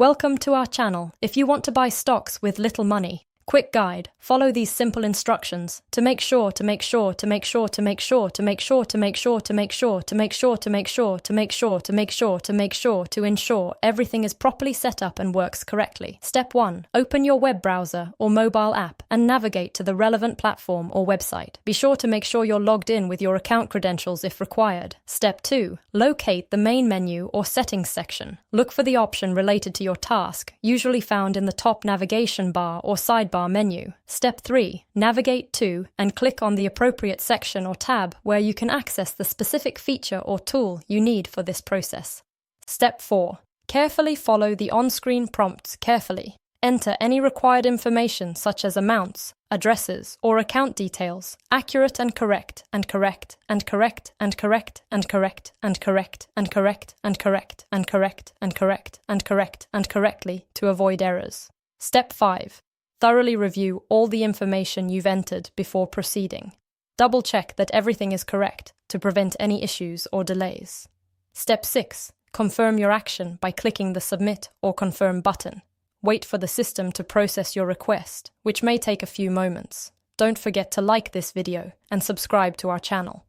Welcome to our channel. If you want to buy stocks with little money, quick guide. Follow these simple instructions to make sure to ensure everything is properly set up and works correctly. Step 1. Open your web browser or mobile app and navigate to the relevant platform or website. Be sure to make sure you're logged in with your account credentials if required. Step 2. Locate the main menu or settings section. Look for the option related to your task, usually found in the top navigation bar or sidebar menu. Step 3. Navigate to and click on the appropriate section or tab where you can access the specific feature or tool you need for this process. Step 4. Carefully follow the on-screen prompts carefully. Enter any required information such as amounts, addresses, or account details, accurate and correct, and correct, and correct, and correct, and correct, and correct, and correct, and correct, and correct, and correct, and correct, and correctly to avoid errors. Step 5. Thoroughly review all the information you've entered before proceeding. Double-check that everything is correct to prevent any issues or delays. Step 6. Confirm your action by clicking the Submit or Confirm button. Wait for the system to process your request, which may take a few moments. Don't forget to like this video and subscribe to our channel.